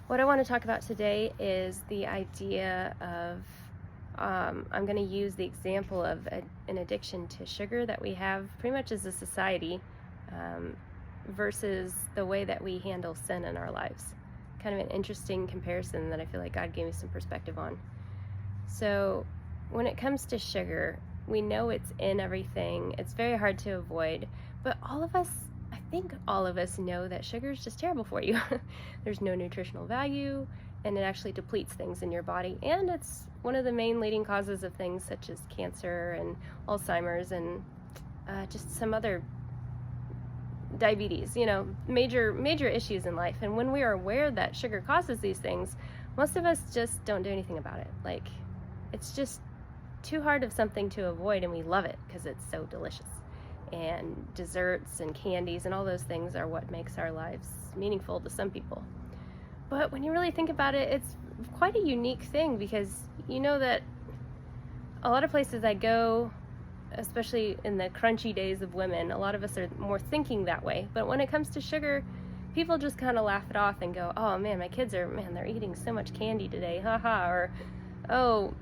What I want to talk about today is the idea of, I'm going to use the example of an addiction to sugar that we have pretty much as a society, um, versus the way that we handle sin in our lives. Kind of an interesting comparison that I feel like God gave me some perspective on. So, when it comes to sugar, we know it's in everything, it's very hard to avoid, but I think all of us know that sugar is just terrible for you. There's no nutritional value, and it actually depletes things in your body, and it's one of the main leading causes of things such as cancer and Alzheimer's and just some other diabetes, major issues in life. And when we are aware that sugar causes these things, most of us just don't do anything about it. Like, it's just too hard of something to avoid, and we love it because it's so delicious. And desserts and candies and all those things are what makes our lives meaningful to some people. But when you really think about it, it's quite a unique thing, because you know that a lot of places I go, especially in the crunchy days of women, a lot of us are more thinking that way. But when it comes to sugar, people just kind of laugh it off and go, oh man, they're eating so much candy today, haha. Or, oh,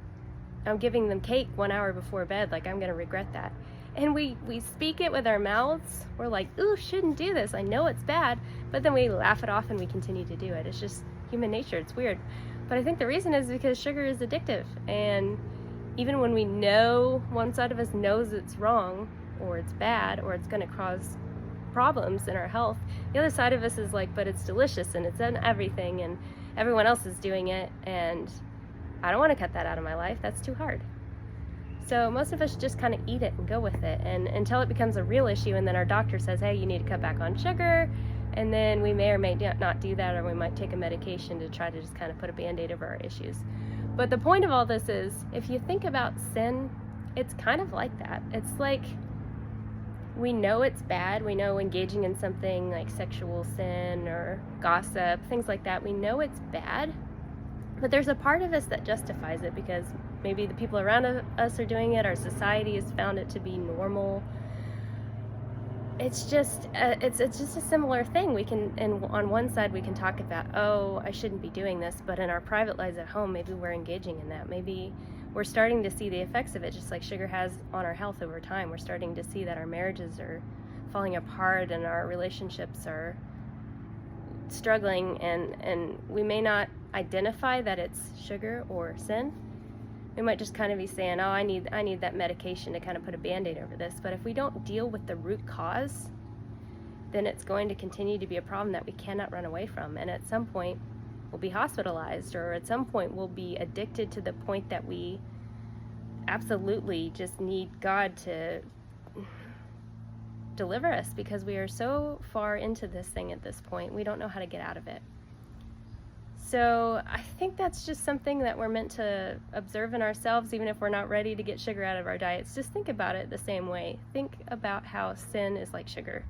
I'm giving them cake 1 hour before bed, like I'm gonna regret that. And we speak it with our mouths. We're like, ooh, shouldn't do this, I know it's bad. But then we laugh it off and we continue to do it. It's just human nature, it's weird. But I think the reason is because sugar is addictive. And even when we know, one side of us knows it's wrong or it's bad or it's gonna cause problems in our health, the other side of us is like, but it's delicious and it's in everything and everyone else is doing it, and I don't want to cut that out of my life. That's too hard. So most of us just kind of eat it and go with it, and until it becomes a real issue, and then our doctor says, hey, you need to cut back on sugar, and then we may or may not do that, or we might take a medication to try to just kind of put a band-aid over our issues. But the point of all this is, if you think about sin, it's kind of like that. It's like, we know it's bad. We know engaging in something like sexual sin or gossip, things like that, we know it's bad. But there's a part of us that justifies it because maybe the people around us are doing it, our society has found it to be normal. It's just a similar thing. We can, and on one side we can talk about, oh, I shouldn't be doing this, but in our private lives at home, maybe we're engaging in that. Maybe we're starting to see the effects of it, just like sugar has on our health over time. We're starting to see that our marriages are falling apart and our relationships are struggling, and we may not identify that it's sugar or sin. We might just kind of be saying, oh, I need that medication to kind of put a band-aid over this. But if we don't deal with the root cause, then it's going to continue to be a problem that we cannot run away from. And at some point we'll be hospitalized, or at some point we'll be addicted to the point that we absolutely just need God to deliver us, because we are so far into this thing at this point, we don't know how to get out of it. So I think that's just something that we're meant to observe in ourselves, even if we're not ready to get sugar out of our diets. Just think about it the same way. Think about how sin is like sugar.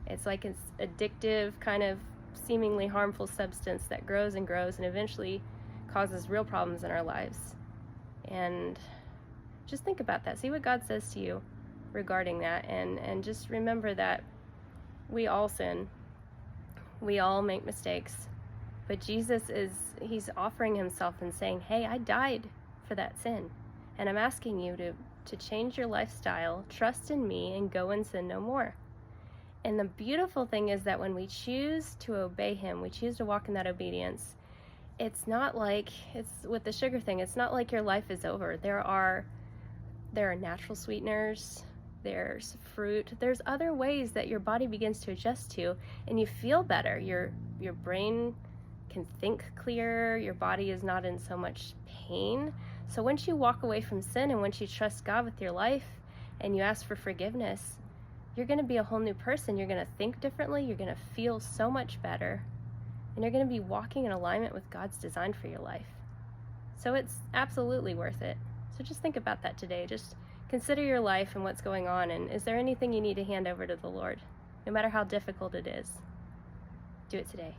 It's like an addictive, kind of seemingly harmful substance that grows and grows and eventually causes real problems in our lives. And just think about that. See what God says to you regarding that, and just remember that we all sin. We all make mistakes. But Jesus he's offering himself and saying, hey, I died for that sin. And I'm asking you to change your lifestyle, trust in me, and go and sin no more. And the beautiful thing is that when we choose to obey him, we choose to walk in that obedience, it's not like, it's with the sugar thing, it's not like your life is over. There are natural sweeteners, there's fruit, there's other ways that your body begins to adjust to, and you feel better. Your brain can think clearer, your body is not in so much pain. So once you walk away from sin and once you trust God with your life and you ask for forgiveness, you're going to be a whole new person. You're going to think differently, you're going to feel so much better, and you're going to be walking in alignment with God's design for your life. So it's absolutely worth it. So just think about that today. Just consider your life and what's going on, and is there anything you need to hand over to the Lord? No matter how difficult it is, do it today.